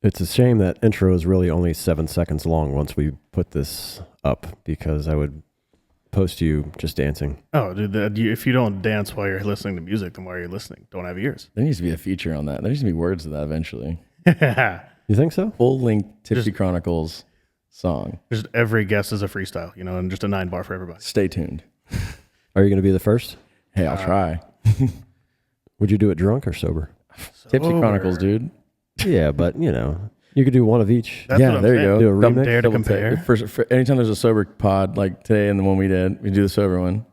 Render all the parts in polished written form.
It's a shame that intro is really only 7 seconds long once we put this up, because I would post you just dancing. Oh, dude, if you don't dance while you're listening to music, then why are you listening? Don't have ears. There needs to be a feature on that. There needs to be words to that eventually. You think so? Full-length Tipsy Chronicles song. Just every guest is a freestyle, and just a 9-bar for everybody. Stay tuned. Are you going to be the first? Hey, I'll try. Would you do it drunk or sober? Tipsy Chronicles, dude. Yeah, but, you could do one of each. That's what I'm there you saying. go. Do a remix? Dare to Double compare. take. For anytime there's a sober pod, like today and the one we did, we do the sober one.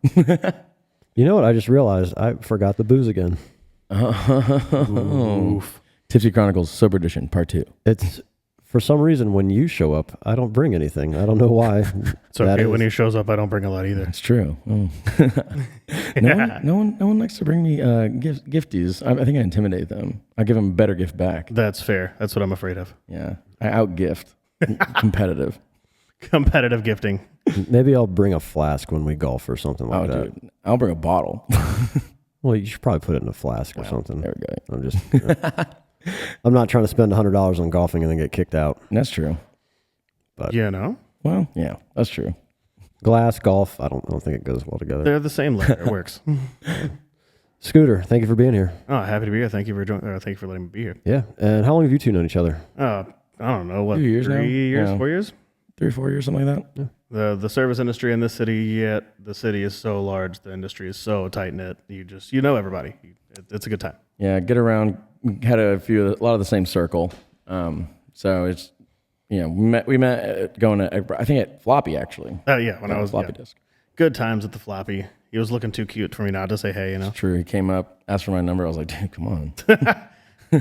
You know what? I just realized I forgot the booze again. Oof. Tipsy Chronicles Sober Edition Part 2. It's, for some reason, when you show up, I don't bring anything. I don't know why. It's okay. When he shows up, I don't bring a lot either. It's true. Oh. No one likes to bring me gifties. I think I intimidate them. I give them a better gift back. That's fair. That's what I'm afraid of. Yeah, I out gift. Competitive. Competitive gifting. Maybe I'll bring a flask when we golf or something like that. Dude, I'll bring a bottle. Well, you should probably put it in a flask or something. There we go. I'm just... I'm not trying to spend $100 on golfing and then get kicked out. That's true. But Well, yeah, that's true. Glass, golf, I don't think it goes well together. They're the same letter. It works. Scooter, thank you for being here. Oh, happy to be here. Thank you for thank you for letting me be here. Yeah. And how long have you two known each other? I don't know, what, 2 years now? 3 years, Yeah. 4 years? 3 or 4 years, something like that. The service industry in this city, yet the city is so large, the industry is so tight knit. You know everybody. It's a good time. Yeah, get around. We had a lot of the same circle. So it's, we met going to, I think at Floppy actually. Oh yeah, when I was Floppy disk. Good times at the Floppy. He was looking too cute for me not to say hey. True. He came up, asked for my number. I was like, dude, come on.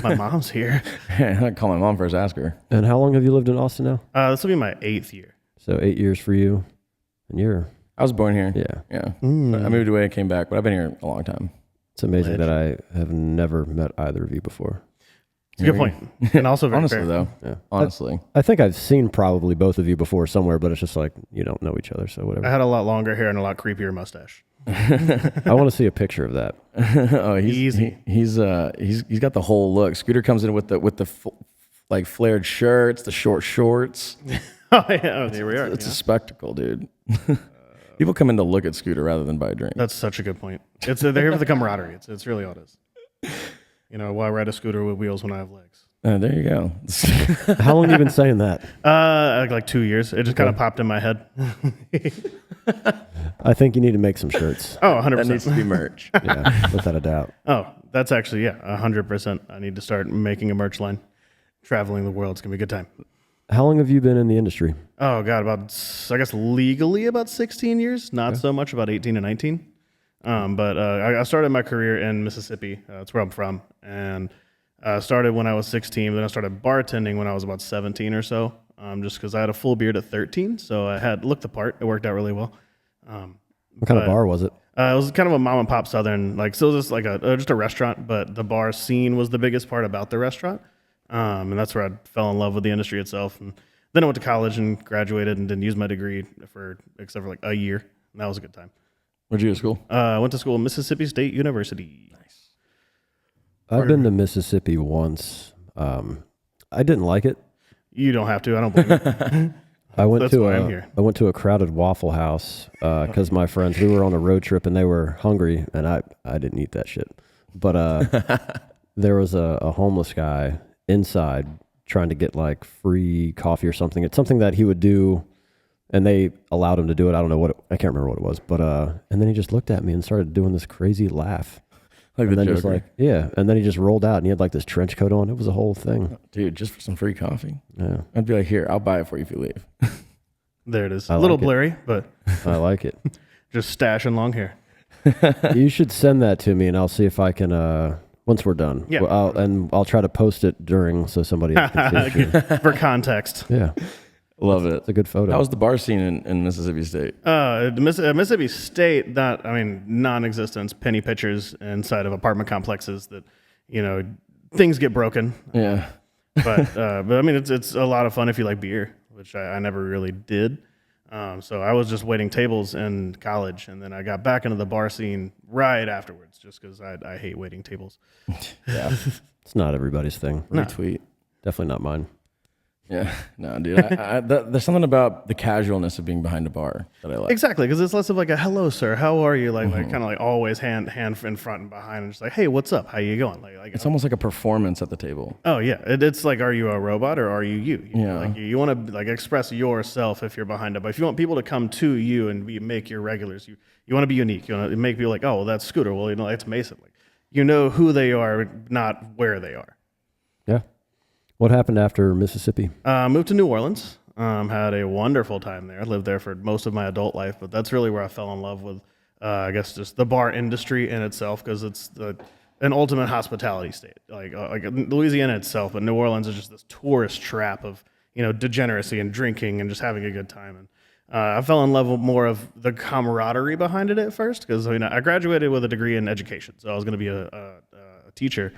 My mom's here. I'd call my mom first, ask her. And how long have you lived in Austin now? This will be my 8th year. So 8 years for you. And you're... I was born here. Yeah. I moved away, came back, but I've been here a long time. It's amazing that I have never met either of you before. It's a good point. And also very Honestly, fair. though. Yeah. Honestly. I think I've seen probably both of you before somewhere, but it's just like you don't know each other, so whatever. I had a lot longer hair and a lot creepier mustache. I want to see a picture of that. Oh, Easy. He's got the whole look. Scooter comes in with the like flared shirts, the short shorts. Oh, yeah. Here we are. It's a spectacle, dude. People come in to look at Scooter rather than buy a drink. That's such a good point. They're here for the camaraderie. It's really all it is. Why ride a scooter with wheels when I have legs? There you go. How long have you been saying that? Like 2 years. It just kind of popped in my head. I think you need to make some shirts. Oh, 100%. That needs to be merch. Yeah, without a doubt. Oh, that's actually, 100%. I need to start making a merch line. Traveling the world. It's going to be a good time. How long have you been in the industry? Oh, God, I guess legally about 16 years. Not so much, about 18 to 19. But I started my career in Mississippi. That's where I'm from. And started when I was 16. Then I started bartending when I was about 17 or so, just because I had a full beard at 13. So I had looked the part. It worked out really well. What kind of bar was it? It was kind of a mom and pop Southern, so it was just like just a restaurant, but the bar scene was the biggest part about the restaurant. And that's where I fell in love with the industry itself. And then I went to college and graduated and didn't use my degree except for like a year. And that was a good time. Where'd you go to school? I went to school at Mississippi State University. Nice. I've been to Mississippi once. I didn't like it. You don't have to. I don't blame you. I went That's why I'm here. I went to a crowded Waffle House because my friends, we were on a road trip and they were hungry and I didn't eat that shit. But there was a homeless guy inside trying to get like free coffee or something. It's something that he would do and they allowed him to do it. I don't know I can't remember what it was, but and then he just looked at me and started doing this crazy laugh. Like and the then Joker. and then he just rolled out and he had like this trench coat on. It was a whole thing. Dude, just for some free coffee? Yeah. I'd be like, here, I'll buy it for you if you leave. There it is. I A little like it. blurry, but I like it. just stashing long hair. You should send that to me and I'll see if I can once we're done. Yeah. Well, I'll try to post it during so somebody else can see it. For context. Yeah. Love it. It's a good photo. How was the bar scene in Mississippi State? Mississippi State, non-existent, penny pitchers inside of apartment complexes that, things get broken. Yeah. But I mean, it's a lot of fun if you like beer, which I never really did. So I was just waiting tables in college, and then I got back into the bar scene right afterwards, just because I hate waiting tables. Yeah. It's not everybody's thing. Retweet. Definitely not mine. Yeah, no, dude. There's something about the casualness of being behind a bar that I like. Exactly, because it's less of like a hello, sir, how are you? Like kind of like always hand in front and behind, and just like, hey, what's up? How you going? Like It's almost like a performance at the table. oh yeah, it's like, are you a robot or are you you? Yeah. Like you want to like express yourself if you're behind it, but if you want people to come to you and make your regulars, you want to be unique. You want to make people like, oh, well, that's Scooter. Well, it's Mason. Like you know who they are, not where they are. Yeah. What happened after Mississippi? Moved to New Orleans. Had a wonderful time there. Lived there for most of my adult life, but that's really where I fell in love with, I guess, just the bar industry in itself, because it's an ultimate hospitality state. Like Louisiana itself, but New Orleans is just this tourist trap of degeneracy and drinking and just having a good time. And I fell in love with more of the camaraderie behind it at first, because I graduated with a degree in education, so I was going to be a teacher.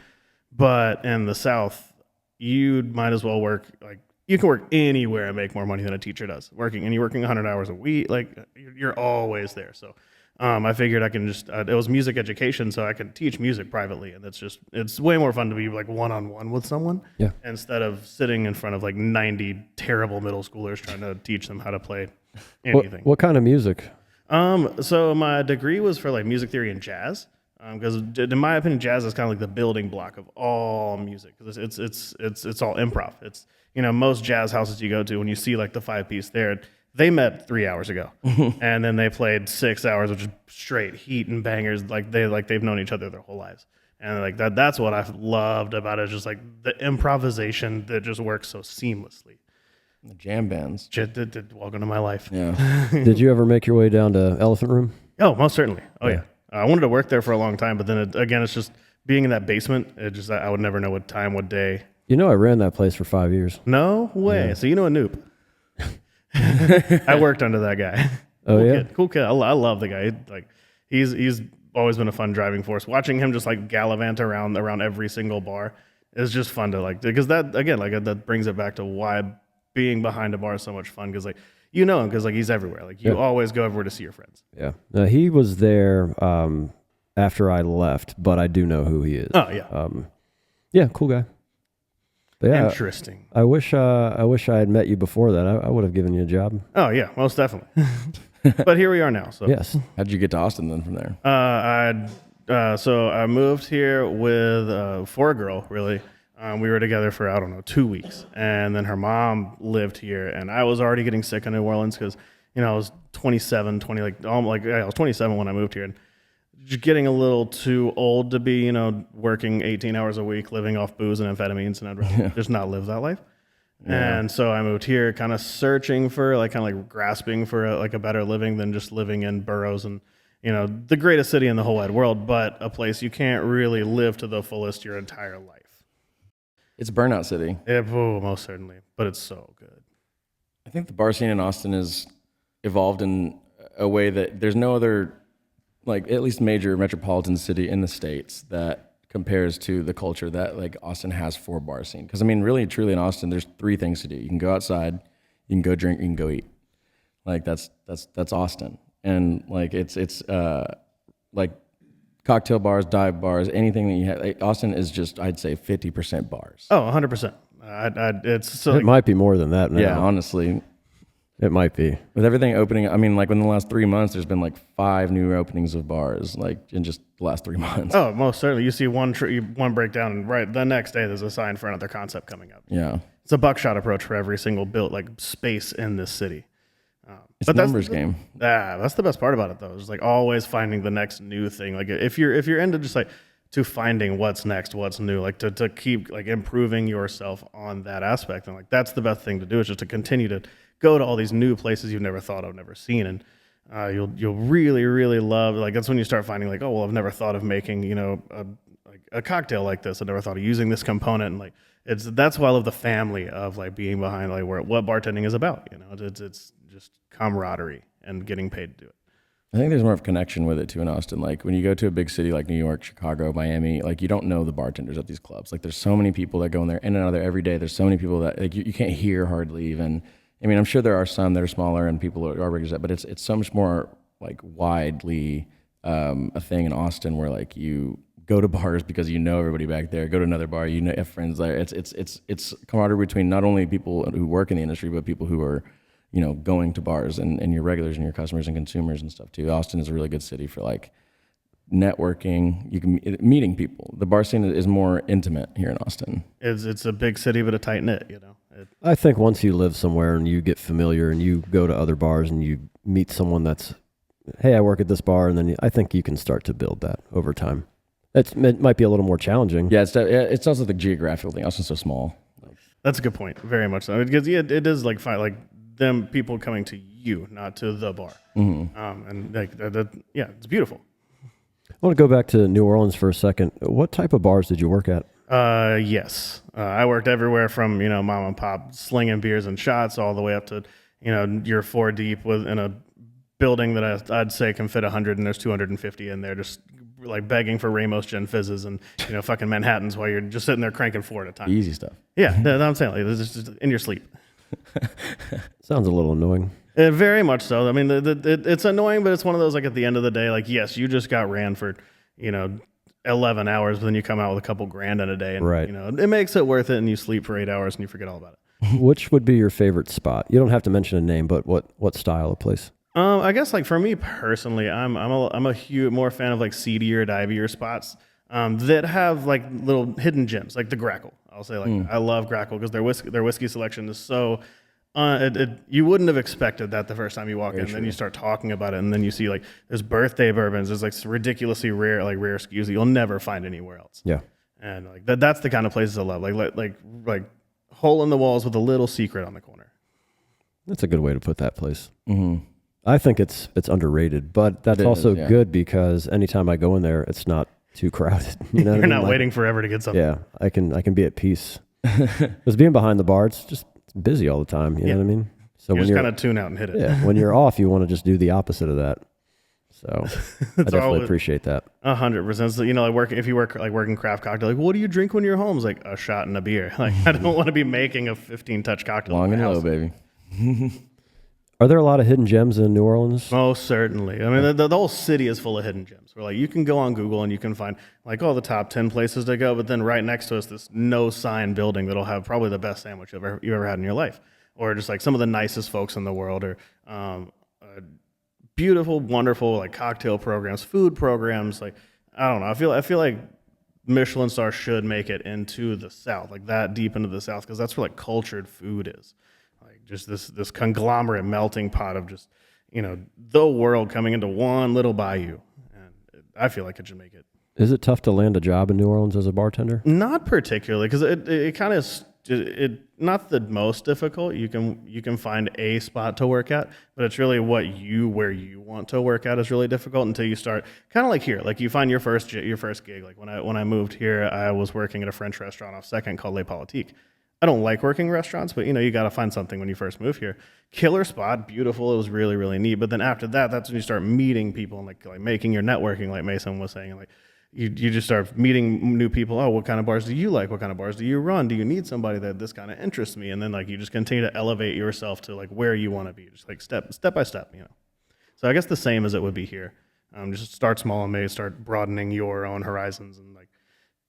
But in the South, you might as well work, like you can work anywhere and make more money than a teacher does. You're working 100 hours a week, like you're always there. So I figured I can just it was music education, so I could teach music privately, and it's way more fun to be like one-on-one with someone, instead of sitting in front of like 90 terrible middle schoolers trying to teach them how to play anything. What kind of music? So my degree was for like music theory and jazz. Because in my opinion, jazz is kind of like the building block of all music, because it's all improv. It's most jazz houses you go to, when you see like the 5-piece there, they met 3 hours ago, and then they played 6 hours of just straight heat and bangers, like they've known each other their whole lives. And like that's what I've loved about it, just like the improvisation that just works so seamlessly. The jam bands. Welcome to my life. Yeah. Did you ever make your way down to Elephant Room? Oh, most certainly. Oh yeah. I wanted to work there for a long time, but then it's just being in that basement. I would never know what time, what day. I ran that place for 5 years. No way. Yeah. So a noob. I worked under that guy. Oh cool yeah, kid. Cool kid. I love the guy. Like he's always been a fun driving force. Watching him just like gallivant around every single bar is just fun to like, because that again that brings it back to why being behind a bar is so much fun, because like him because like he's everywhere. Like you always go everywhere to see your friends. Yeah. He was there after I left, but I do know who he is. Oh yeah. Yeah, cool guy. But yeah, interesting. I wish I had met you before that. I would have given you a job. Oh yeah, most definitely. But here we are now. So yes. How'd you get to Austin then from there? So I moved here with for a girl, really. We were together for, 2 weeks. And then her mom lived here, and I was already getting sick in New Orleans because, I was 27 when I moved here, and just getting a little too old to be, working 18 hours a week, living off booze and amphetamines, and I'd rather just not live that life. Yeah. And so I moved here kind of searching for, grasping for a better living than just living in boroughs and, the greatest city in the whole wide world, but a place you can't really live to the fullest your entire life. It's a burnout city. Most certainly, but it's so good. I think the bar scene in Austin has evolved in a way that there's no other, at least major metropolitan city in the States that compares to the culture that Austin has for bar scene. Because really, truly in Austin, there's 3 things to do. You can go outside, you can go drink, you can go eat. That's Austin, and it's cocktail bars, dive bars, anything that you have. Austin is just, I'd say, 50% bars. Oh, 100%. It's so. It might be more than that now. Yeah, honestly. It might be. With everything opening, within the last 3 months, there's been 5 new openings of bars, in just the last 3 months. Oh, most certainly. You see one breakdown, and right the next day there's a sign for another concept coming up. Yeah. It's a buckshot approach for every single space in this city. It's a numbers game. That's the best part about it, though. It's always finding the next new thing. If you're into just to finding what's next, what's new, to keep improving yourself on that aspect, and that's the best thing to do, is just to continue to go to all these new places you've never thought of, never seen, and you'll really, really love. That's when you start finding I've never thought of making a cocktail like this. I never thought of using this component, and that's why I love the family of being behind what bartending is about. It's just camaraderie and getting paid to do it. I think there's more of a connection with it too in Austin. When you go to a big city like New York, Chicago, Miami, you don't know the bartenders at these clubs. There's so many people that go in there in and out of there every day. There's so many people that you can't hear hardly even. I'm sure there are some that are smaller and people are regulars, but it's so much more widely a thing in Austin where you go to bars because you know everybody back there. Go to another bar, you know, have friends there. It's camaraderie between not only people who work in the industry, but people who are, you know, going to bars and your regulars and your customers and consumers and stuff too. Austin is a really good city for like networking. You can meeting people. The bar scene is more intimate here in Austin. It's a big city, but a tight knit. You know. I think once you live somewhere and you get familiar and you go to other bars and you meet someone that's, hey, I work at this bar, and then I think you can start to build that over time. It might be a little more challenging. Yeah, it's also the geographical thing. Austin's so small. That's a good point. Very much so. Because it is like fine, like them people coming to you, not to the bar. And like yeah, it's beautiful. I want to go back to New Orleans for a second. What type of bars did you work at? Yes. I worked everywhere from, you know, mom and pop slinging beers and shots all the way up to, you know, you're 4 deep in a building that I'd say can fit 100 and there's 250 in there, just like begging for Ramos Gin Fizzes and, you know, fucking Manhattans while you're just sitting there cranking 4 at a time. Easy stuff. Yeah, that's what I'm saying. Like, it's just in your sleep. Sounds a little annoying. Very much so. I mean, it's annoying, but it's one of those, like, at the end of the day, like, yes, you just got ran for, you know, 11 hours, but then you come out with a couple grand in a day, and right. You know, it makes it worth it, and you sleep for 8 hours and you forget all about it. Which would be your favorite spot? You don't have to mention a name, but what style of place? I guess like for me personally, I'm a huge more fan of like seedier, divier spots that have like little hidden gems, like the Grackle. I'll say like I love Grackle because their whiskey selection is so. You wouldn't have expected that the first time you walk in. Then you start talking about it, and then you see like there's birthday bourbons. There's like ridiculously rare SKUs that you'll never find anywhere else. Yeah, and like that's the kind of places I love. Like hole in the walls with a little secret on the corner. That's a good way to put that place. Mm-hmm. I think it's underrated, but that's also good because anytime I go in there, it's not too crowded. You know, you're not waiting forever to get something. Yeah, I can be at peace. Because being behind the bar, it's just busy all the time. You know what I mean? So you just kind of tune out and hit it. Yeah, when you're off, you want to just do the opposite of that. So I definitely appreciate that. 100%. So, you know, like if you work like working craft cocktail, like what do you drink when you're home? It's like a shot and a beer. Like I don't want to be making a 15-touch cocktail. Long and low, baby. Are there a lot of hidden gems in New Orleans? Most certainly. I mean, the whole city is full of hidden gems. Where like you can go on Google and you can find like all the top 10 places to go, but then right next to us, this no sign building that'll have probably the best sandwich you've ever had in your life, or just like some of the nicest folks in the world, or beautiful, wonderful like cocktail programs, food programs. Like I don't know. I feel like Michelin star should make it into the South, like that deep into the South, because that's where like cultured food is. Just this conglomerate melting pot of just, you know, the world coming into one little bayou. And I feel like it should make it. Is it tough to land a job in New Orleans as a bartender? Not particularly, because it kind of not the most difficult. You can find a spot to work at, but it's really where you want to work at is really difficult until you start kind of like here. Like you find your first gig. Like when I moved here, I was working at a French restaurant off Second called Le Politique. I don't like working restaurants, but you know, you got to find something when you first move here. Killer spot, beautiful. It was really, really neat. But then after that, that's when you start meeting people and like making your networking, like Mason was saying. Like you just start meeting new people. Oh, what kind of bars do you like? What kind of bars do you run? Do you need somebody that this kind of interests me? And then like you just continue to elevate yourself to like where you want to be, just like step by step, you know. So I guess the same as it would be here. Just start small and maybe start broadening your own horizons and like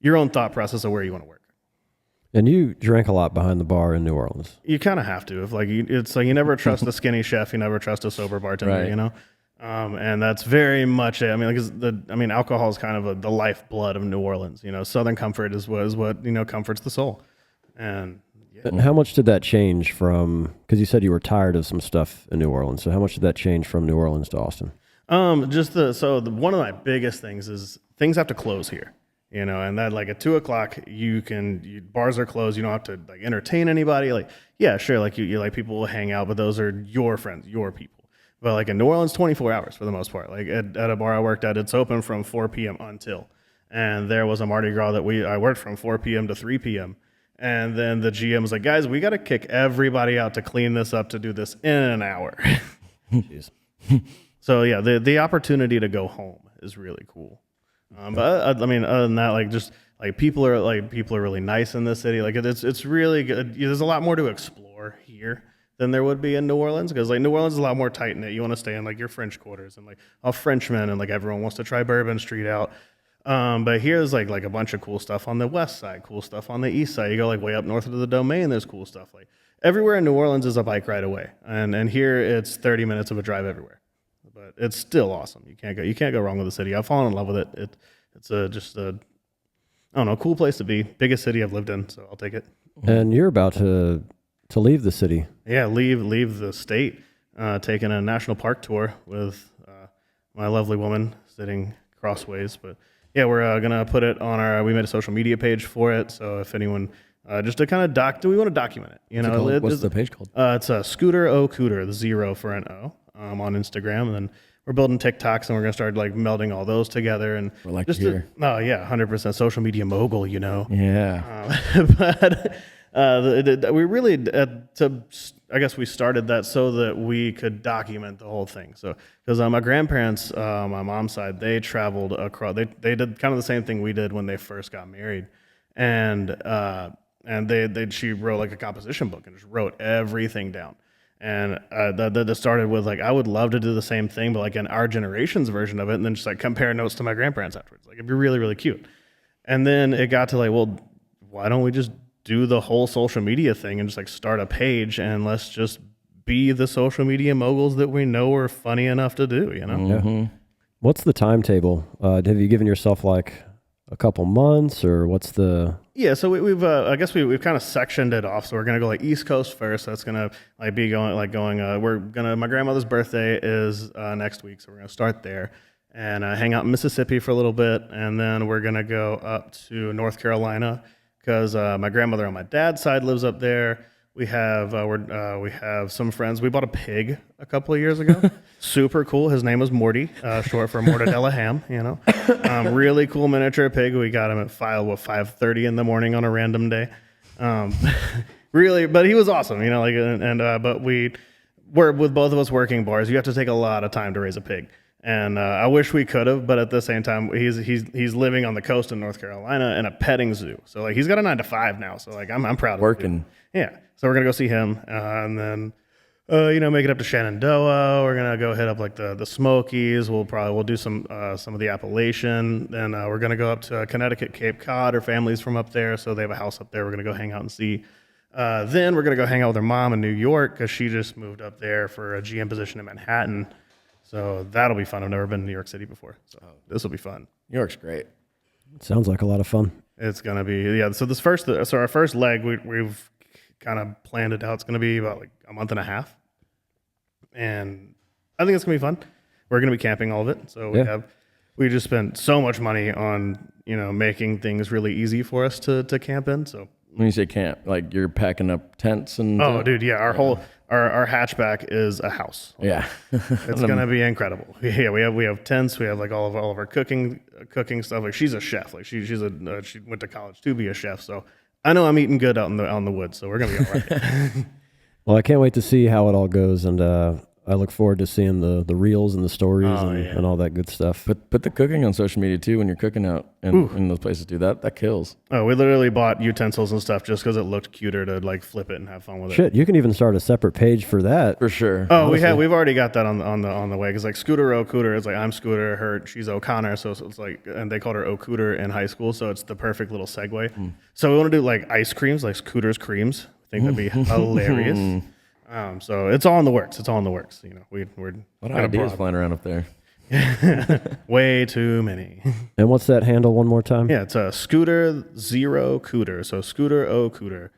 your own thought process of where you want to work. And you drank a lot behind the bar in New Orleans. You kind of have to. If like it's like you never trust a skinny chef, you never trust a sober bartender. Right. You know, and that's very much it. I mean, like alcohol is kind of the lifeblood of New Orleans. You know, Southern comfort is what you know comforts the soul. And yeah. How much did that change from? Because you said you were tired of some stuff in New Orleans. So how much did that change from New Orleans to Austin? One of my biggest things is things have to close here. You know, and that like at 2:00, bars are closed. You don't have to like entertain anybody. Like, yeah, sure. Like you like people will hang out, but those are your friends, your people. But like in New Orleans, 24 hours for the most part. Like at a bar I worked at, it's open from 4 p.m. until. And there was a Mardi Gras that I worked from 4 p.m. to 3 p.m. And then the GM was like, guys, we got to kick everybody out to clean this up to do this in an hour. Jeez. So yeah, the opportunity to go home is really cool. But I mean, other than that, like just like people are really nice in this city. Like it's really good. There's a lot more to explore here than there would be in New Orleans, because like New Orleans is a lot more tight knit. You want to stay in like your French quarters and like all Frenchmen, and like everyone wants to try Bourbon Street out. But here's like a bunch of cool stuff on the west side, cool stuff on the east side. You go like way up north of the Domain, there's cool stuff. Like everywhere in New Orleans is a bike ride away, and here it's 30 minutes of a drive everywhere. But it's still awesome. You can't go wrong with the city. I've fallen in love with it. It's just a I don't know, cool place to be. Biggest city I've lived in, so I'll take it. And you're about to leave the city. Yeah, leave the state. Taking a national park tour with my lovely woman sitting crossways. But yeah, we're gonna put it on our. We made a social media page for it. So if anyone just to kind of do we want to document it? You know, What's the page called? It's a Scooter O Cooter, the 0 for an O, on Instagram, and then we're building TikToks, and we're gonna start like melding all those together. And We're like here. Oh yeah, 100% social media mogul, you know. Yeah. But we really I guess we started that so that we could document the whole thing. So because my grandparents, my mom's side, they traveled across. They did kind of the same thing we did when they first got married, and she wrote like a composition book and just wrote everything down. And that started with like, I would love to do the same thing, but like in our generation's version of it, and then just like compare notes to my grandparents afterwards. Like it'd be really, really cute. And then it got to like, well, why don't we just do the whole social media thing and just like start a page, and let's just be the social media moguls that we know are funny enough to do, you know? Yeah. What's the timetable? Have you given yourself like a couple months, or what's the? Yeah, so we've I guess we've kind of sectioned it off. So we're gonna go like East Coast first. That's gonna like be going. We're gonna. My grandmother's birthday is next week, so we're gonna start there and hang out in Mississippi for a little bit, and then we're gonna go up to North Carolina because my grandmother on my dad's side lives up there. We have we have some friends. We bought a pig a couple of years ago. Super cool. His name was Morty, short for Mortadella Ham. You know, really cool miniature pig. We got him at 5:30 in the morning on a random day. Really, but he was awesome. You know, like but we're with both of us working bars. You have to take a lot of time to raise a pig. And I wish we could have, but at the same time, he's living on the coast in North Carolina in a petting zoo. So like he's got a 9 to 5 now. So like I'm proud of Working. him. Yeah. So we're gonna go see him, and then make it up to Shenandoah. We're gonna go hit up like the Smokies. We'll do some of the Appalachian. Then we're gonna go up to Connecticut, Cape Cod. Her family's from up there, so they have a house up there. We're gonna go hang out and see. Then we're gonna go hang out with her mom in New York because she just moved up there for a GM position in Manhattan. So that'll be fun. I've never been to New York City before, so this will be fun. New York's great. Sounds like a lot of fun. It's gonna be So our first leg we've kind of planned it out. It's gonna be about like a month and a half, and I think it's gonna be fun. We're gonna be camping all of it, so we just spent so much money on making things really easy for us to camp in. So When you say camp, like you're packing up tents and dude, yeah, our hatchback is a house. Yeah. It's gonna be incredible. Yeah, we have tents. We have like all of our cooking stuff. Like she's a chef. Like she went to college to be a chef. So I know I'm eating good out in the woods. So we're gonna be all right. Well, I can't wait to see how it all goes, and I look forward to seeing the reels and the stories and all that good stuff. Put the cooking on social media too when you're cooking out in those places. Do that kills. Oh, we literally bought utensils and stuff just because it looked cuter to like flip it and have fun with it. Shit, you can even start a separate page for that. For sure. Oh, honestly. We've already got that on the way, because like Scooter O Cooter is like I'm Scooter, she's O'Connor, so it's like, and they called her O Cooter in high school, so it's the perfect little segue. So we want to do like ice creams, like Scooter's creams. I think that'd be hilarious. So it's all in the works. We're What ideas flying around up there? way too many. And what's that handle one more time? Yeah, it's a Scooter 0 Cooter. So Scooter O Cooter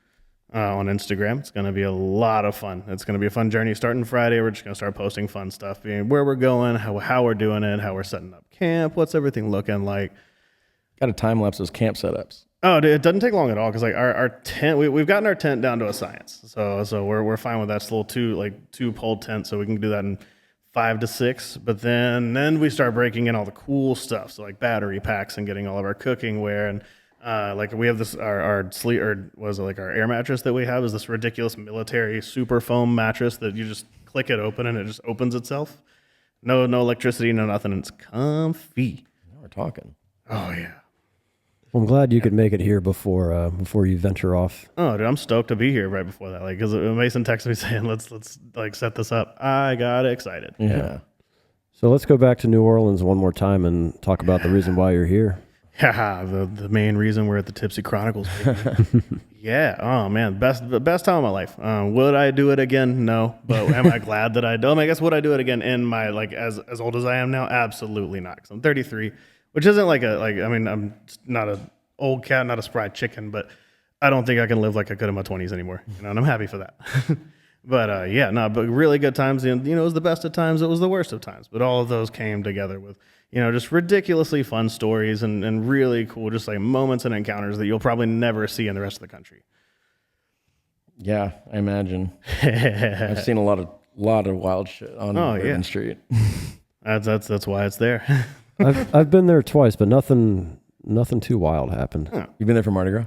on Instagram. It's going to be a lot of fun. It's going to be a fun journey. Starting Friday, we're just going to start posting fun stuff, being where we're going, how we're doing it, how we're setting up camp, what's everything looking like. Got to time lapse those camp setups. Oh, it doesn't take long at all, because like our tent, we've gotten our tent down to a science. So we're fine with that. It's a little two pole tent, so we can do that in 5 to 6. But then we start breaking in all the cool stuff, so like battery packs and getting all of our cooking wear, and like we have this our air mattress that we have is this ridiculous military super foam mattress that you just click it open and it just opens itself. No electricity, no nothing. It's comfy. Now we're talking. Oh yeah. Well, I'm glad you could make it here before you venture off. Oh, dude, I'm stoked to be here right before that. Like, because Mason texted me saying, let's like set this up. I got excited. Yeah. So let's go back to New Orleans one more time and talk about the reason why you're here. Haha, the main reason we're at the Tipsy Chronicles. Baby. Yeah. Oh man, the best time of my life. Would I do it again? No. But am I glad that I do? I guess would I do it again in my like as old as I am now? Absolutely not. 'Cause I'm 33, which isn't I mean, I'm not an old cat, not a spry chicken, but I don't think I can live like I could in my 20s anymore. You know, and I'm happy for that. But yeah, no, but really good times. And you know, it was the best of times. It was the worst of times. But all of those came together with, you know, just ridiculously fun stories and really cool, just like moments and encounters that you'll probably never see in the rest of the country. Yeah, I imagine. I've seen a lot of wild shit on Bourbon Street. That's why it's there. I've been there twice, but nothing too wild happened. Huh. You've been there for Mardi Gras?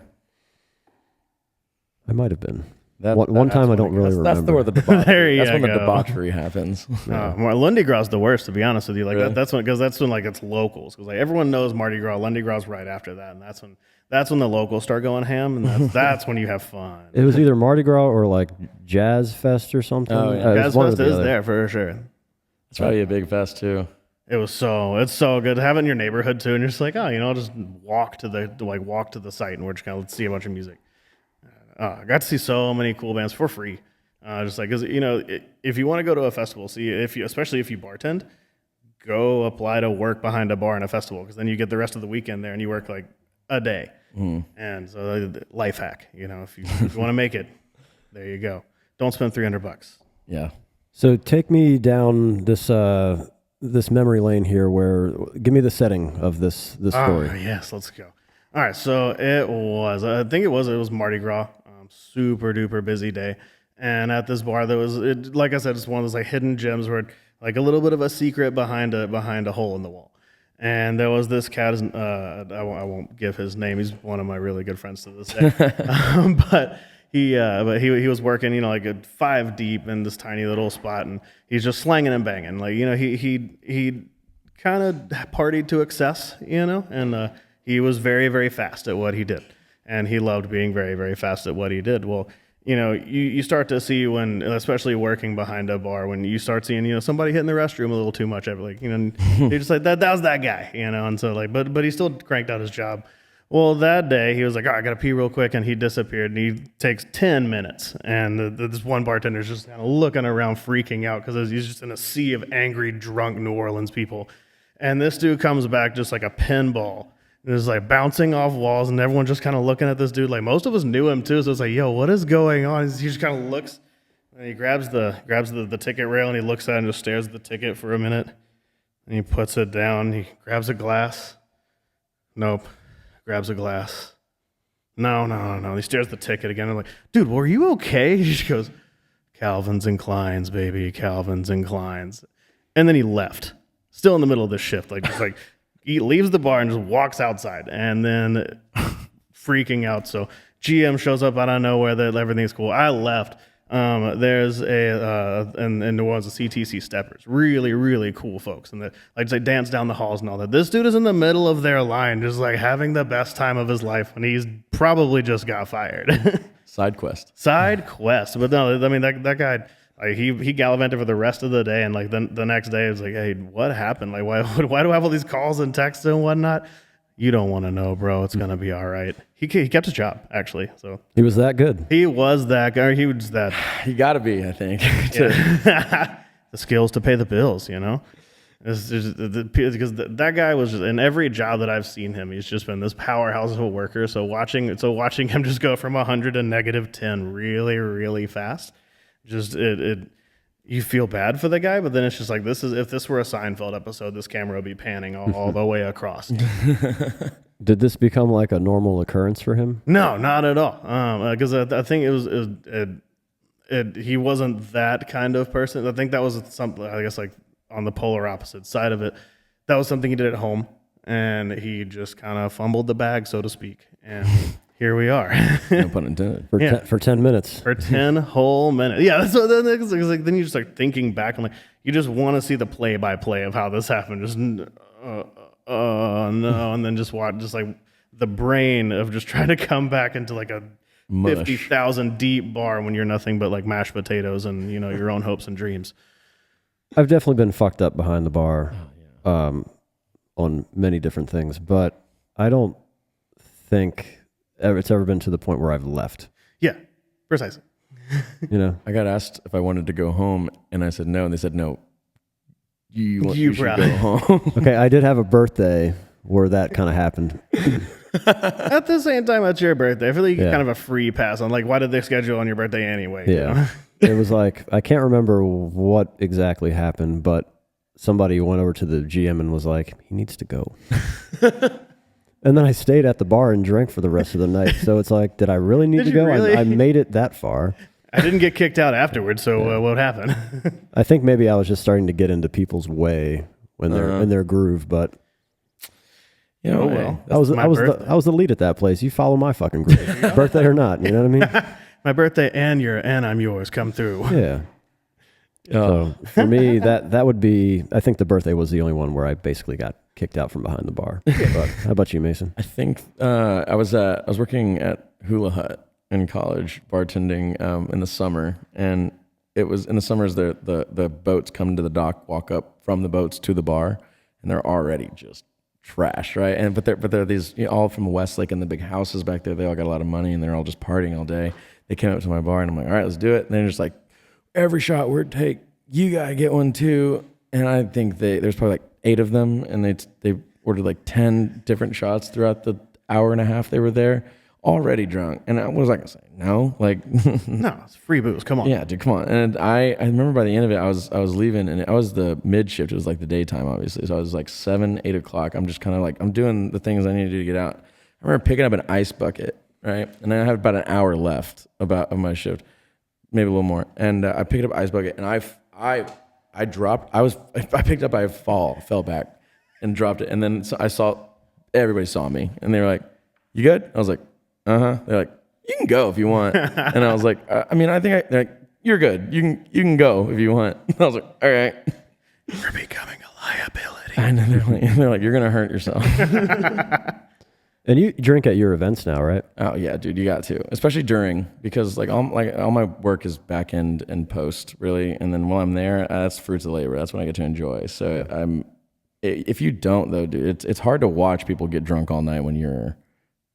I might have been. That, one time I don't really remember. That's where the debauchery, There you when the go. debauchery happens. Mardi Gras is the worst, to be honest with you. Like Really? that's when like it's locals, because like everyone knows Mardi Gras. Mardi Gras is right after that, and that's when the locals start going ham, and that's when you have fun. It was either Mardi Gras or like Jazz Fest or something. Oh, yeah. It was Jazz one or Fest the is other. there for sure. It's probably a big fest too. It's so good to have it in your neighborhood too, and you're just like, oh, you know, I'll just walk to the site, and we're just gonna see a bunch of music. I got to see so many cool bands for free. Just like, cause you know, if you want to go to a festival, especially if you bartend, go apply to work behind a bar in a festival, because then you get the rest of the weekend there, and you work like a day. And so, life hack, you know, if you want to make it, there you go. Don't spend $300. Yeah. So take me down this memory lane here. Give me the setting of this story. Yes, let's go. All right, so I think it was Mardi Gras, super duper busy day, and at this bar like I said, it's one of those like hidden gems where like a little bit of a secret behind a hole in the wall. And there was this cat, I won't give his name. He's one of my really good friends to this day. But he was working, you know, like 5 deep in this tiny little spot, and he's just slanging and banging. Like, you know, he kind of partied to excess, you know, and he was very, very fast at what he did. And he loved being very, very fast at what he did. Well, you know, you start to see when, especially working behind a bar, when you start seeing, you know, somebody hitting the restroom a little too much, like, you know, you're just like, that was that guy, you know, and so like, but he still cranked out his job. Well, that day he was like, all right, I got to pee real quick, and he disappeared, and he takes 10 minutes, and this one bartender's just kind of looking around freaking out, because he's just in a sea of angry, drunk New Orleans people, and this dude comes back just like a pinball. It was like bouncing off walls, and everyone just kind of looking at this dude. Like, most of us knew him too, so it's like, yo, what is going on? He just kind of looks, and he grabs the ticket rail, and he looks at it and just stares at the ticket for a minute, and he puts it down. He grabs a glass. Nope. Grabs a glass. No. He stares at the ticket again. I'm like, dude, were you okay? He just goes, Calvins and Kleins, baby, Calvins and Kleins. And then he left, still in the middle of this shift, like just like. He leaves the bar and just walks outside, and then freaking out. So GM shows up out of nowhere that everything's cool. I left. There's in New Orleans, the CTC Steppers, really, really cool folks, and they dance down the halls and all that. This dude is in the middle of their line, just like having the best time of his life, and he's probably just got fired. Side quest. But no, I mean that guy. Like he gallivanted for the rest of the day, and like the next day it was like, hey, what happened? Like why do I have all these calls and texts and whatnot? You don't want to know, bro. It's gonna be all right. He kept his job, actually. So He was that good. he was that guy. He was that. You got to be, I think. The skills to pay the bills, you know. Because that guy was just, in every job that I've seen him, he's just been this powerhouse of a worker. So watching him just go from 100 to -10 really, really fast. Just you feel bad for the guy, but then it's just like, if this were a Seinfeld episode, this camera would be panning all the way across. Did this become like a normal occurrence for him? No, not at all. Because I think he wasn't that kind of person. I think that was something, I guess, like on the polar opposite side of it. That was something he did at home, and he just kind of fumbled the bag, so to speak. And here we are. No pun intended. For 10 minutes. For 10 whole minutes. Yeah, that's what then you just like thinking back, and like you just want to see the play-by-play of how this happened. Just no, and then just watch just like the brain of just trying to come back into like a Mush. 50,000 deep bar when you're nothing but like mashed potatoes and, you know, your own hopes and dreams. I've definitely been fucked up behind the bar on many different things, but I don't think it's ever been to the point where I've left. Yeah, precisely. You know, I got asked if I wanted to go home, and I said no, and they said no. You should brought go home. okay, I did have a birthday where that kind of happened. At the same time, it's your birthday. I feel like you get Yeah. kind of a free pass on, like, why did they schedule on your birthday anyway? you know? Yeah. It was like, I can't remember what exactly happened, but somebody went over to the GM and was like, he needs to go. And then I stayed at the bar and drank for the rest of the night. So it's like, did I really need Did to you go? really? I made it that far. I didn't get kicked out afterwards, so what happened? I think maybe I was just starting to get into people's way when they're in their groove, but You know, Oh, hey, well. I was my birthday. I was the lead at that place. You follow my fucking groove, birthday or not. You know what I mean? My birthday and I'm yours come through. Yeah. So for me, that would be. I think the birthday was the only one where I basically got kicked out from behind the bar. But how about you, Mason? I think I was working at Hula Hut in college, bartending in the summer, and it was in the summers. The boats come to the dock, walk up from the boats to the bar, and they're already just trash, right? And but they're these all from Westlake and the big houses back there. They all got a lot of money, and they're all just partying all day. They came up to my bar, and I'm like, all right, let's do it. And they're just like, every shot we're take, you gotta get one too. And I think there's probably like 8 of them, and they ordered like 10 different shots throughout the hour and a half they were there, already drunk. And what was I gonna say? No, like No, it's free booze. Come on. yeah, dude, come on. And I remember by the end of it, I was leaving, and I was the mid shift. It was like the daytime, obviously. So I was like 7, 8 o'clock. I'm just kind of like, I'm doing the things I need to do to get out. I remember picking up an ice bucket, right? And I had about an hour left of my shift, maybe a little more. And I picked up an ice bucket, and I dropped. I picked up, I fell back, and dropped it. And then everybody saw me, and they were like, "You good?" I was like, "Uh-huh." They're like, "You can go if you want." And I was like, I mean, they're like, "You're good. You can go if you want." And I was like, "All right." You're becoming a liability. And they're like, "You're gonna hurt yourself." And you drink at your events now, right? Oh yeah, dude, you got to, especially during, because all my work is back end and post really, and then while I'm there, that's fruits of labor. That's when I get to enjoy. So if you don't though, dude, it's hard to watch people get drunk all night when you're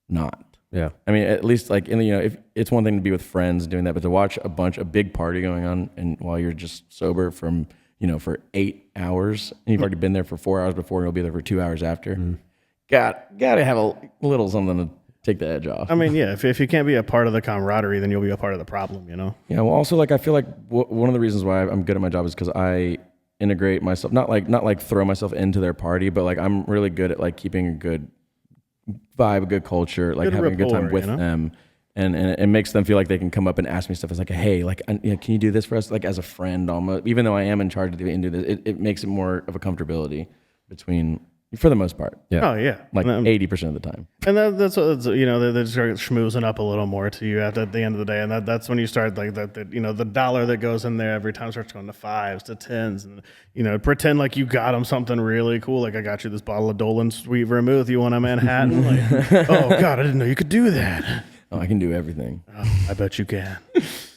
not. Yeah. I mean, at least like if it's one thing to be with friends doing that, but to watch a big party going on and while you're just sober from for 8 hours, and you've already been there for 4 hours before, and you'll be there for 2 hours after. Mm. Gotta have a little something to take the edge off. I mean, yeah, if you can't be a part of the camaraderie, then you'll be a part of the problem, Yeah, well, also, like, I feel like one of the reasons why I'm good at my job is because I integrate myself, not like throw myself into their party, but like I'm really good at like keeping a good vibe, a good culture, like good having rapport, a good time with them. And it makes them feel like they can come up and ask me stuff. It's like, hey, like, can you do this for us? Like as a friend, almost. Even though I am in charge of doing this, it makes it more of a comfortability between, for the most part. Yeah. Oh yeah. Like 80% of the time. And that's what they start schmoozing up a little more to you at the end of the day, and that's when you start like the dollar that goes in there every time starts going to 5s to 10s, and pretend like you got them something really cool, like I got you this bottle of Dolan Sweet Vermouth. You want a Manhattan? Like, oh God, I didn't know you could do that. Oh, I can do everything. Oh, I bet you can.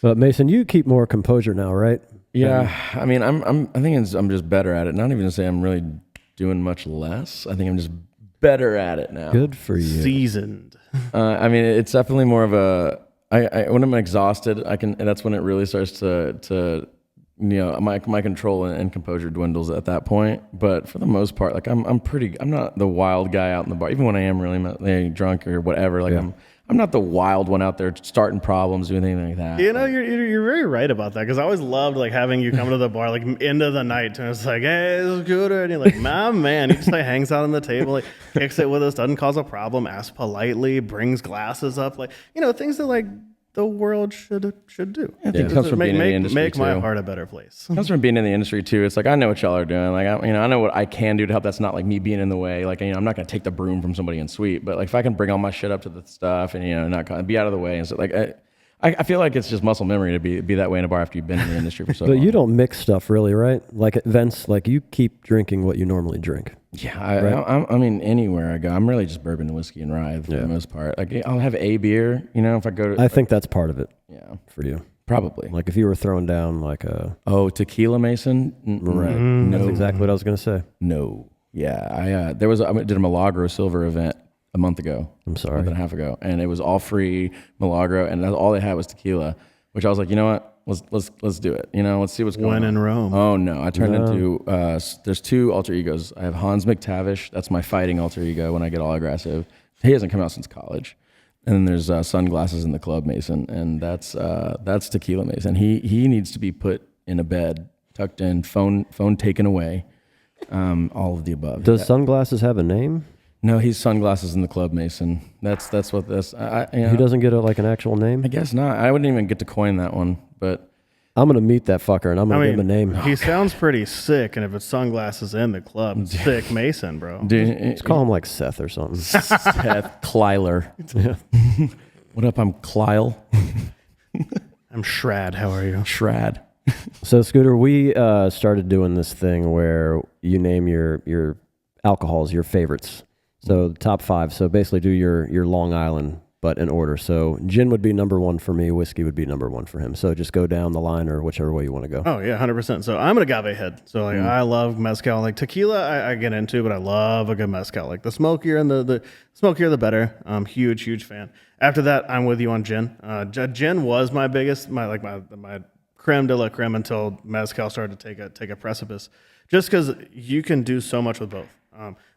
But Mason, you keep more composure now, right? Yeah, I mean, I think I'm just better at it. Not even to say I'm really doing much less. I think I'm just better at it now. Good for you. Seasoned. I mean, it's definitely more of a. When I'm exhausted, and that's when it really starts to my control and composure dwindles at that point. But for the most part, like I'm not the wild guy out in the bar. Even when I am really drunk or whatever, like I'm not the wild one out there starting problems, doing anything like that. You're very right about that, because I always loved like having you come to the bar like end of the night and it's like, hey, this is good, and you're like, my man, he just like hangs out on the table, like kicks it with us, doesn't cause a problem, asks politely, brings glasses up, like things that like the world should do. I think it comes from being in the industry make too. my heart a better place. It comes from being in the industry too. It's like, I know what y'all are doing. Like, I know what I can do to help. That's not like me being in the way. Like, I'm not going to take the broom from somebody in suite, but like if I can bring all my shit up to the stuff and, not be out of the way. And so like, I feel like it's just muscle memory to be that way in a bar after you've been in the industry for so long. But you don't mix stuff really, right? Like at events, like you keep drinking what you normally drink. Yeah, I mean, anywhere I go, I'm really just bourbon, whiskey, and rye for the most part. Like, I'll have a beer, if I go to... I think that's part of it. Yeah. For you. Probably. Like if you were throwing down like a... Oh, tequila, Mason? Right. No. That's exactly what I was going to say. No. Yeah, I did a Milagro Silver event a month ago. I'm sorry. Month and a half ago, and it was all free Milagro, and all they had was tequila. Which I was like, you know what? Let's do it. Let's see what's going on. When in Rome. Oh no, I turned into. There's two alter egos. I have Hans McTavish. That's my fighting alter ego when I get all aggressive. He hasn't come out since college. And then there's Sunglasses in the Club Mason, and that's Tequila Mason. He needs to be put in a bed, tucked in, phone taken away, all of the above. Does Sunglasses have a name? No, he's Sunglasses in the Club Mason. That's what this. He doesn't get an actual name? I guess not. I wouldn't even get to coin that one, but I'm going to meet that fucker, and I'm going to give him a name. He sounds pretty sick, and if it's Sunglasses in the Club, sick Mason, bro. Let's call him like Seth or something. Seth Klyler. What up? I'm Klyle. I'm Shrad. How are you? Shrad. So, Scooter, we started doing this thing where you name your alcohols, your favorites. So, the top 5. So, basically do your Long Island, but in order. So, gin would be number 1 for me. Whiskey would be number 1 for him. So, just go down the line or whichever way you want to go. Oh, yeah, 100%. So, I'm an agave head. So, like, I love mezcal. Like, tequila, I get into, but I love a good mezcal. Like, the smokier and the smokier, the better. I'm huge fan. After that, I'm with you on gin. Gin was my biggest, my creme de la creme until mezcal started to take a precipice. Just because you can do so much with both.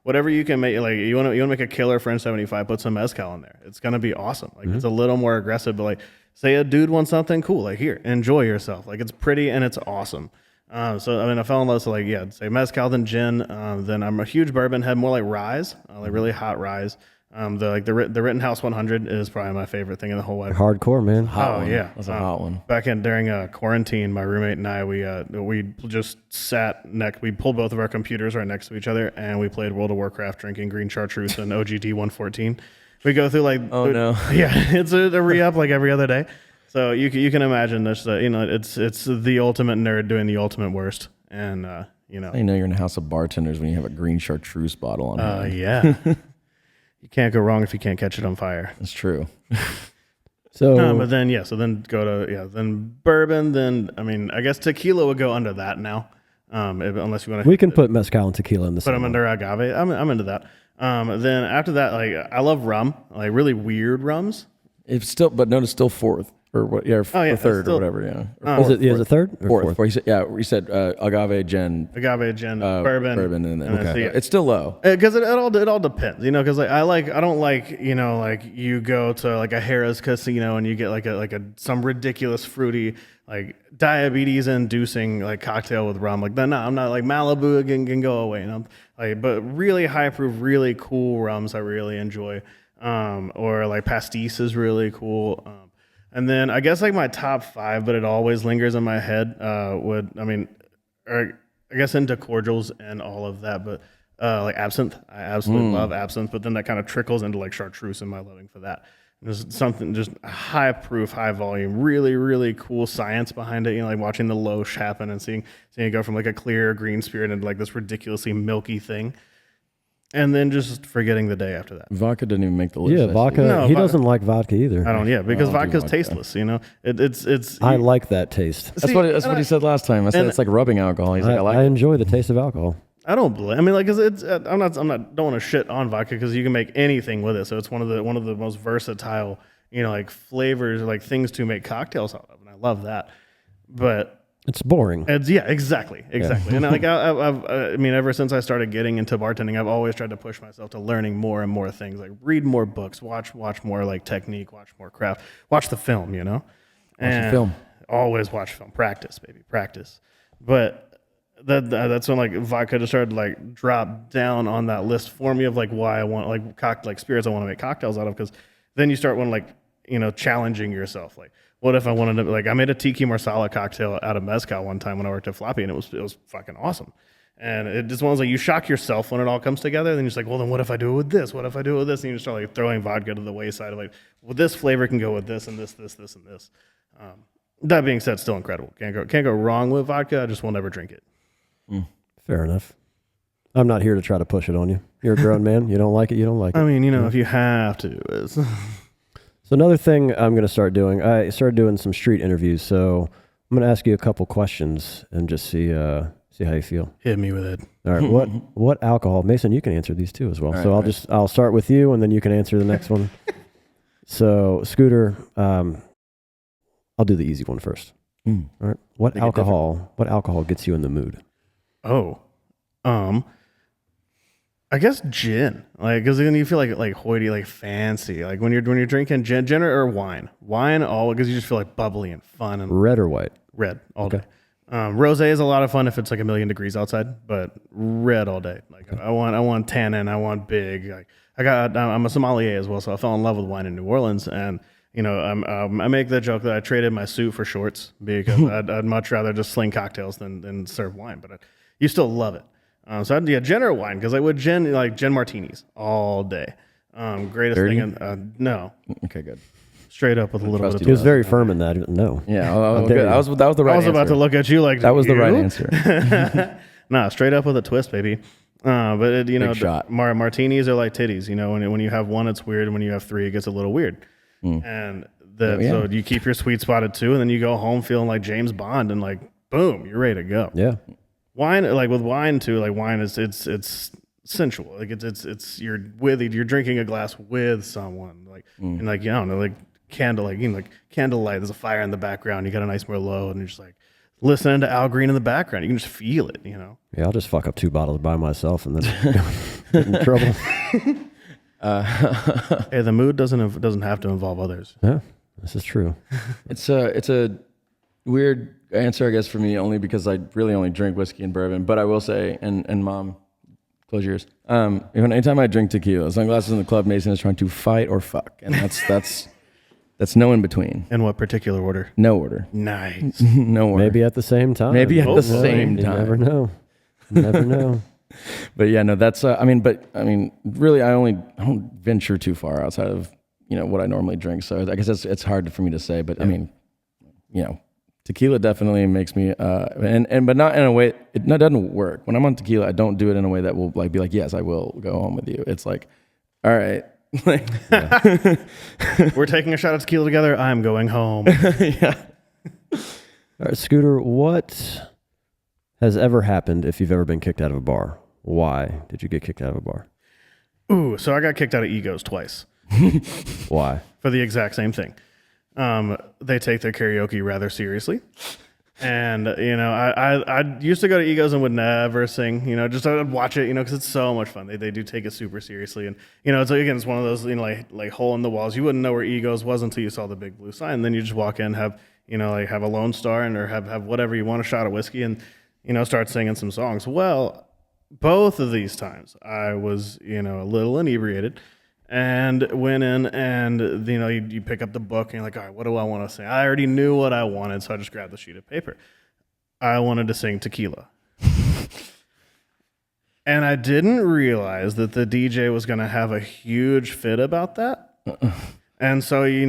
Whatever you can make, like you want to make a killer French 75, put some mezcal in there. It's gonna be awesome. Like it's a little more aggressive, but like say a dude wants something cool, like here, enjoy yourself. Like it's pretty and it's awesome. So I mean, I fell in love. So like say mezcal, then gin. Then I'm a huge bourbon head, more like rye, like really hot rye. The Rittenhouse 100 is probably my favorite thing in the whole wide world. Hardcore, man. Hot one. Yeah, That's a hot one. Back during quarantine, my roommate and I we just sat next. We pulled both of our computers right next to each other, and we played World of Warcraft, drinking green chartreuse and OGD 114. We go through like no, yeah, it's a re-up like every other day. So you can imagine this. It's the ultimate nerd doing the ultimate worst, and I know you're in a house of bartenders when you have a green chartreuse bottle on hand. Yeah. You can't go wrong if you can't catch it on fire. That's true. So, but then go to then bourbon. Then I mean, I guess tequila would go under that now, unless you want to. we can put mezcal and tequila in the Put same them under agave. I'm into that. Then after that, like I love rum, like really weird rums. It's still, but notice still fourth or what? Yeah, or third or whatever. Yeah. Or Is it a third? Or fourth. You said agave, gin, Bourbon, and then okay. it's still low. Because it all depends, because like I don't like like you go to like a Harrah's casino and you get like some ridiculous fruity like diabetes inducing like cocktail with rum. Like no, I'm not like Malibu can go away. But really high proof, really cool rums I really enjoy. Or like pastis is really cool. And then I guess like my top 5, but it always lingers in my head. I guess into cordials and all of that, but like absinthe, I absolutely love absinthe. But then that kind of trickles into like chartreuse and my loving for that. There's something just high proof, high volume, really, really cool science behind it. Like watching the Loesch happen and seeing it go from like a clear green spirit into like this ridiculously milky thing. And then just forgetting the day after that. Vodka didn't even make the list. Yeah, vodka. No, he doesn't like vodka either. I don't. Yeah, because I don't do vodka's vodka. tasteless. It's. I like that taste. That's what he said last time. I said it's like rubbing alcohol. He's like, I like I it. enjoy the taste of alcohol. I don't blame. I mean, like, 'cause it's. I'm not. Don't want to shit on vodka because you can make anything with it. So it's one of the most versatile, like flavors, like things to make cocktails out of, and I love that. But It's boring. exactly. And like I mean, ever since I started getting into bartending, I've always tried to push myself to learning more and more things. Like read more books, watch more like technique, watch more craft, watch the film. Watch the film. Always watch film. Practice, baby, practice. But that's when like vodka just started to like drop down on that list for me of like why I want like spirits I want to make cocktails out of, because then you start challenging yourself. Like, what if I wanted to, I made a tiki marsala cocktail out of mezcal one time when I worked at Floppy, and it was fucking awesome. And it just was like, you shock yourself when it all comes together. Then you're just like, well, then what if I do it with this? What if I do it with this? And you just start like throwing vodka to the wayside of like, well, this flavor can go with this and this, and this. That being said, still incredible. Can't go wrong with vodka. I just will never drink it. Fair enough. I'm not here to try to push it on you. You're a grown man. You don't like it. You don't like it. I mean, if you have to, it's So another thing I'm going to start doing, I started doing some street interviews. So I'm going to ask you a couple questions and just see See how you feel. Hit me with it. All right. What alcohol? Mason, you can answer these too as well. All So right, I'll start with you, and then you can answer the next one. So Scooter, I'll do the easy one first. All right. What alcohol gets you in the mood? Oh, I guess gin, like, because then you feel like hoity, like fancy, like when you're drinking gin or wine, all because you just feel like bubbly and fun and Red or white? red all day. Rosé is a lot of fun if it's like 1,000,000 degrees outside, but red all day. Like I want tannin, I want big. Like I'm a sommelier as well, so I fell in love with wine in New Orleans, and I make the joke that I traded my suit for shorts because I'd much rather just sling cocktails than serve wine, but you still love it. So I'd gin or wine because I would gin martinis all day. Greatest Dirty? thing, no, Okay, good. straight up with a little bit trust of you. He was twist. very firm in that. No. Yeah, dare you. that was the right I was about answer. to look at you like That was the right you? answer. Nah, straight up with a twist, baby. But Big shot. Martinis are like titties. When you have one, it's weird, and when you have three, it gets a little weird. And so you keep your sweet spot at 2, and then you go home feeling like James Bond, and like boom, you're ready to go. Yeah. Wine, like with wine too, like wine is it's sensual. Like it's you're drinking a glass with someone, like and like I don't know, like candle, like candlelight. There's a fire in the background. You got a nice Merlot, and you're just like listening to Al Green in the background. You can just feel it, Yeah, I'll just fuck up 2 bottles by myself and then get in trouble. Hey, the mood doesn't have to involve others. Yeah, this is true. It's a weird answer, I guess, for me, only because I really only drink whiskey and bourbon. But I will say, and Mom, close your ears. Anytime I drink tequila, sunglasses in the club, Mason is trying to fight or fuck, and that's no in between. In what particular order? No order. Nice. No order. Maybe at the same time. Maybe at the Hopefully. same You time. never know. You never know. But yeah, no, that's. Really, I don't venture too far outside of what I normally drink. So I guess it's hard for me to say. But tequila definitely makes me, but not in a way. It doesn't work when I'm on tequila. I don't do it in a way that will be like, yes, I will go home with you. It's like, all right, We're taking a shot of tequila together. I'm going home. yeah. All right, Scooter, what has ever happened if you've ever been kicked out of a bar? Why did you get kicked out of a bar? Ooh, so I got kicked out of Egos twice Why? for the exact same thing. They take their karaoke rather seriously. And, I used to go to Egos and would never sing, just I'd watch it, because it's so much fun. They do take it super seriously. And, it's one of those, like hole in the walls. You wouldn't know where Egos was until you saw the big blue sign. And then you just walk in, have a Lone Star or have whatever you want, a shot of whiskey, and, start singing some songs. Well, both of these times I was, a little inebriated. And went in and, you pick up the book and you're like, all right, what do I want to sing? I already knew what I wanted, so I just grabbed the sheet of paper. I wanted to sing Tequila. And I didn't realize that the DJ was going to have a huge fit about that. And so, you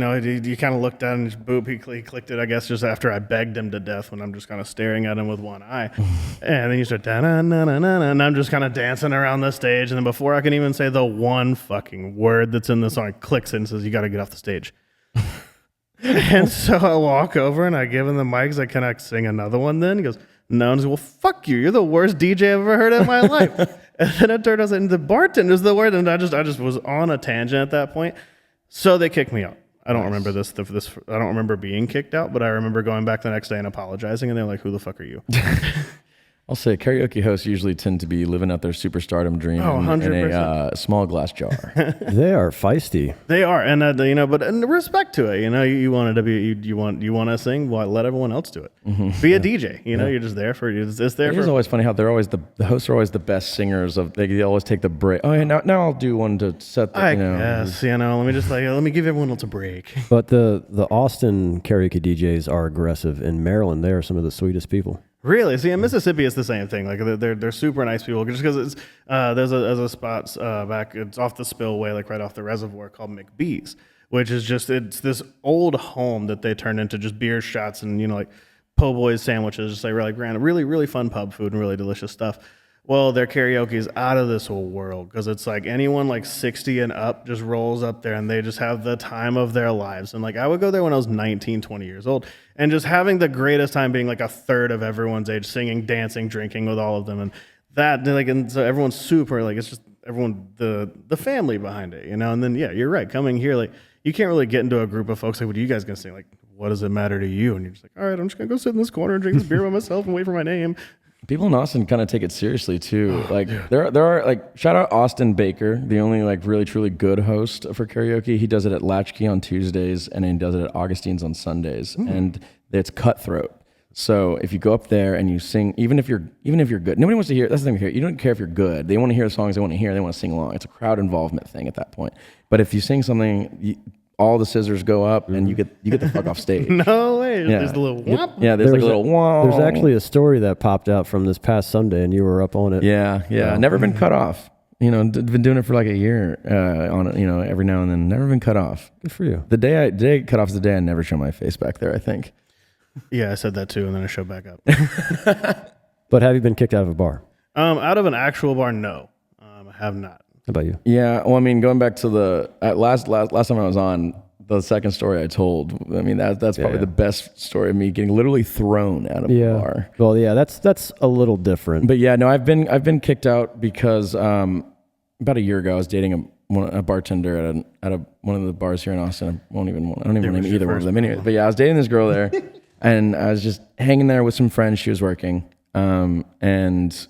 kind of looked at it and just boop, he clicked it, I guess, just after I begged him to death when I'm just kind of staring at him with one eye. And then you start, da-na-na-na-na, and I'm just kind of dancing around the stage. And then before I can even say the one fucking word that's in the song, it clicks and says, you got to get off the stage. And so I walk over and I give him the mic. He's like, can I sing another one then? He goes, no. And he's like, well, fuck you. You're the worst DJ I've ever heard in my life. And then it turned out and the bartender's the word. And I just was on a tangent at that point. So they kicked me out. I don't remember this. I don't remember being kicked out, but I remember going back the next day and apologizing. And they're like, who the fuck are you? I'll say karaoke hosts usually tend to be living out their superstardom dream in 100%. a small glass jar. They are feisty. They are, and but respect to it. You wanted to be, you want to sing. Well, let everyone else do it. Be a DJ. You're just there for it's there. It is always funny how they're always the hosts are always the best singers of. They always take the break. Oh, yeah, now I'll do one to set the. I guess let me just let me give everyone else a break. But the Austin karaoke DJs are aggressive. In Maryland, they are some of the sweetest people. Really? See, in Mississippi, it's the same thing. Like they're super nice people. Just because it's there's a spot back. It's off the spillway, like right off the reservoir, called McBee's, which is it's this old home that they turned into just beer shots and like po' boys sandwiches, just like really grand, really fun pub food and really delicious stuff. Well, their karaoke is out of this whole world because it's like anyone like 60 and up just rolls up there and they just have the time of their lives. And like I would go there when I was 19, 20 years old and just having the greatest time being like a third of everyone's age, singing, dancing, drinking with all of them. And that like, and so everyone's super like, it's just everyone, the family behind it, you know? And then, yeah, you're right. Coming here, like you can't really get into a group of folks like, what are you guys going to sing? Like, what does it matter to you? And you're just like, all right, I'm just going to go sit in this corner and drink this beer by myself and wait for my name. People in Austin kind of take it seriously too. Like there are like shout out Austin Baker, the only like really truly good host for karaoke. He does it at Latchkey on Tuesdays and he does it at Augustine's on Sundays, and it's cutthroat. So if you go up there and you sing, even if you're good, nobody wants to hear. That's the thing here. You don't care if you're good. They want to hear the songs they want to hear. They want to sing along. It's a crowd involvement thing at that point. But if you sing something, all the scissors go up and you get the fuck off stage. No way. There's a little whop. Yeah, there's like a little whop. There's actually a story that popped out from this past Sunday, and you were up on it. Yeah. Never been cut off. You know, been doing it for like a year on it. You know, every now and then. Never been cut off. Good for you. The day I cut off is the day I never show my face back there, I think. Yeah, I said that too, and then I showed back up. But have you been kicked out of a bar? Out of an actual bar, no. I have not. How about you? Yeah, well, I mean, going back to the last time I was on, the second story I told, I mean, that's probably the best story of me getting literally thrown out of a bar. Well, yeah, that's a little different. But yeah, no, I've been kicked out because about a year ago I was dating a bartender at one of the bars here in Austin. I don't even want to name either one of them anyway. But yeah, I was dating this girl there, and I was just hanging there with some friends. She was working, and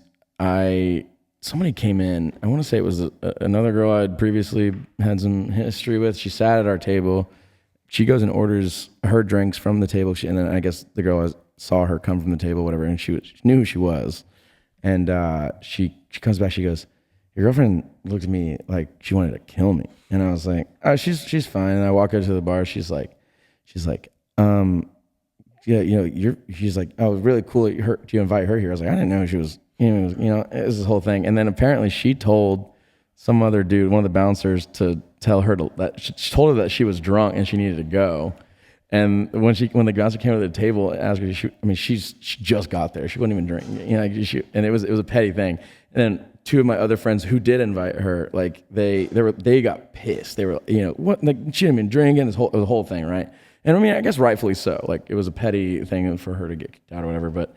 somebody came in. I want to say it was another girl I'd previously had some history with. She sat at our table. She goes and orders her drinks from the table. And then I guess the girl saw her come from the table, whatever, and she knew who she was. And she comes back. She goes, "Your girlfriend looked at me like she wanted to kill me." And I was like, "Oh, she's fine." And I walk her to the bar. She's like, "Yeah, you know, she's like, oh, really cool. Do you invite her here?" I was like, "I didn't know she was." You know, it was this whole thing. And then apparently she told some other dude, one of the bouncers, to tell her she told her that she was drunk and she needed to go. And when the bouncer came to the table and asked her, she just got there. She wasn't even drinking. You know, and it was a petty thing. And then two of my other friends who did invite her, like they got pissed. They were, you know, what, like she hadn't been drinking. It was a whole thing, right? And I mean, I guess rightfully so. Like it was a petty thing for her to get kicked out or whatever.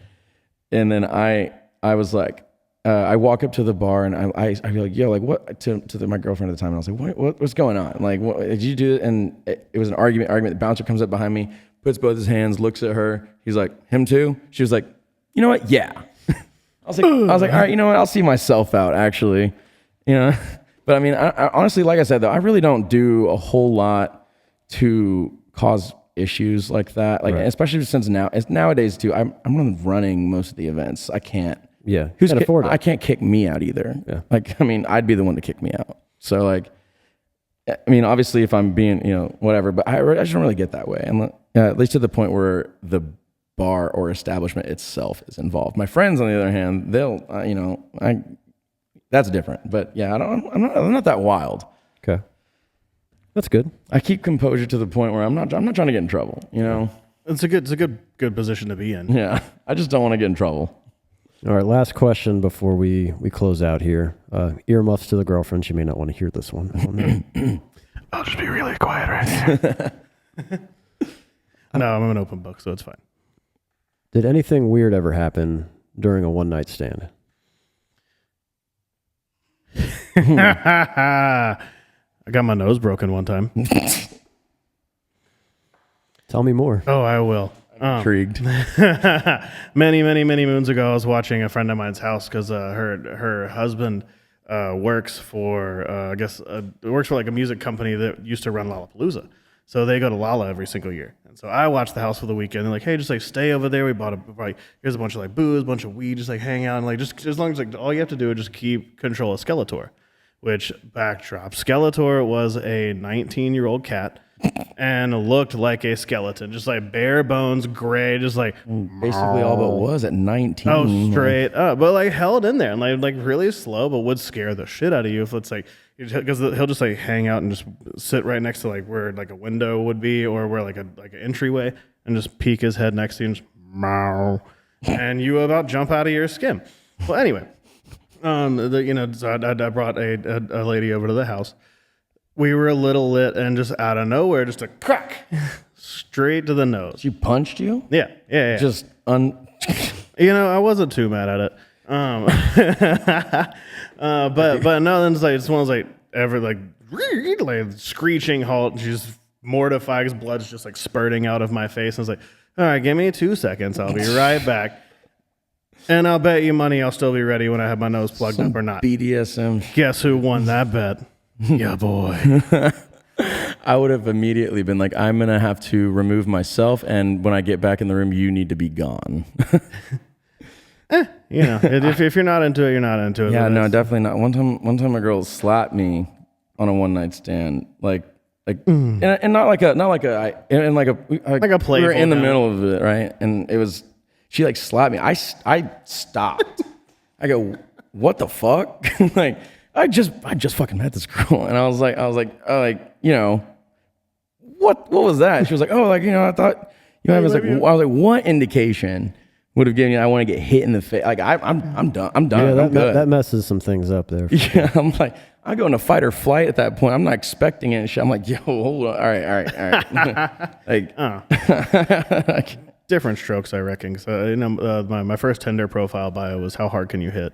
And then I was like, I walk up to the bar and I be like, "Yo, like what?" To my girlfriend at the time, and I was like, "What's going on? Like, what did you do?" And it was an argument. The bouncer comes up behind me, puts both his hands, looks at her. He's like, "Him too?" She was like, "You know what? Yeah." I was like, all right, you know what? I'll see myself out, actually, you know. But I mean, I honestly, like I said though, I really don't do a whole lot to cause issues like that. Like, especially since nowadays too, I'm running most of the events. I can't. Yeah, who's can afford it? I can't kick me out either. Yeah. Like, I mean, I'd be the one to kick me out. So like, I mean, obviously if I'm being, you know, whatever, but I just don't really get that way. And at least to the point where the bar or establishment itself is involved. My friends, on the other hand, they'll, you know, that's different. But yeah, I'm not that wild. Okay. That's good. I keep composure to the point where I'm not trying to get in trouble, you know? It's a good position to be in. Yeah. I just don't want to get in trouble. All right, last question before we close out here. Earmuffs to the girlfriend. She may not want to hear this one. I don't know. I'll just be really quiet right here. No, I'm an open book, so it's fine. Did anything weird ever happen during a one-night stand? I got my nose broken one time. Tell me more. Oh, I will. Intrigued. Many moons ago, I was watching a friend of mine's house because her husband works for works for like a music company that used to run Lollapalooza. So they go to Lolla every single year. And so I watched the house for the weekend. And like, hey, just like stay over there. We bought here's a bunch of like booze, a bunch of weed, just like hang out. And like, just as long as like all you have to do is just keep control of Skeletor, which backdrop. Skeletor was a 19-year-old cat and looked like a skeleton, just like bare bones, gray, just like basically all but was at 19. Oh, straight up, but like held in there and like really slow, but would scare the shit out of you if it's like, because he'll just like hang out and just sit right next to like where like a window would be or where like an entryway and just peek his head next to you and just meow, and you about jump out of your skin. Well, anyway, So I brought a lady over to the house. We were a little lit, and just out of nowhere, just a crack, straight to the nose. She punched you? Yeah. Just I wasn't too mad at it. But no, then it's like it's one of those like screeching halt. And she's mortified because blood's just like spurting out of my face. And I was like, all right, give me 2 seconds. I'll be right back. And I'll bet you money I'll still be ready when I have my nose plugged up or not. BDSM. Guess who won that bet? Yeah, boy. I would have immediately been like, I'm going to have to remove myself. And when I get back in the room, you need to be gone. If you're not into it, you're not into it. Yeah, no, definitely not. One time a girl slapped me on a one night stand, and not like a playful we were in the kind. middle of it, right? And it was, she like slapped me. I stopped. I go, what the fuck? Like, I just fucking met this girl, and I was like, what was that? She was like, I thought I was like, what indication would have given you I want to get hit in the face? Like I'm done. I'm done. Yeah, I'm good. that messes some things up there. Yeah, I'm like, I go into fight or flight at that point. I'm not expecting it and shit. I'm like, yo, hold on. All right. Like, Different strokes, I reckon. So, my first Tinder profile bio was how hard can you hit?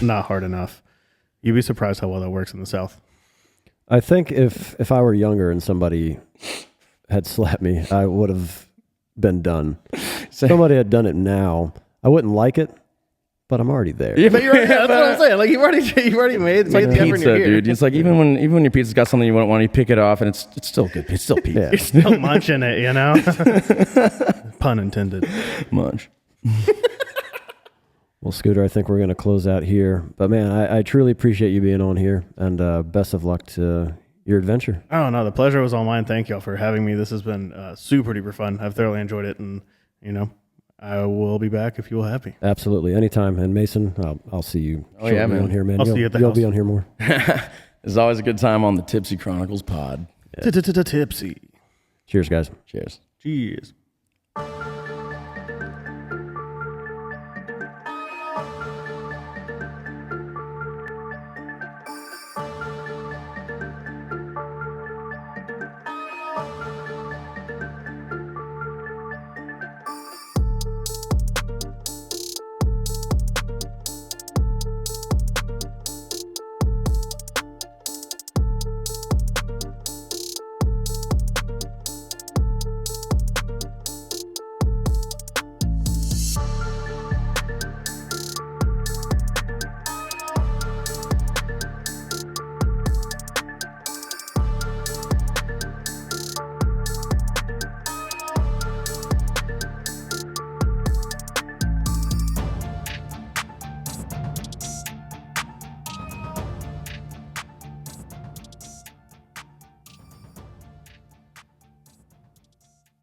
Not hard enough. You'd be surprised how well that works in the South. I think if I were younger and somebody had slapped me, I would have been done. Somebody had done it now, I wouldn't like it, but I'm already there. Yeah, but that's what I'm saying. Like you've already made the effort and pizza, you're here. dude. It's like even when your pizza's got something you wouldn't want, you pick it off, and it's still good. It's still pizza. Yeah. You're still munching it, Pun intended. Munch. Well, Scooter, I think we're going to close out here. But man, I truly appreciate you being on here, and best of luck to your adventure. Oh no, the pleasure was all mine. Thank y'all for having me. This has been super duper fun. I've thoroughly enjoyed it, and I will be back if you will have me. Absolutely, anytime. And Mason, I'll see you. Oh yeah, man. On here, man. I'll see you at the You'll house. be on here more. It's always a good time on the Tipsy Chronicles pod. Tipsy. Cheers, guys. Cheers. Cheers.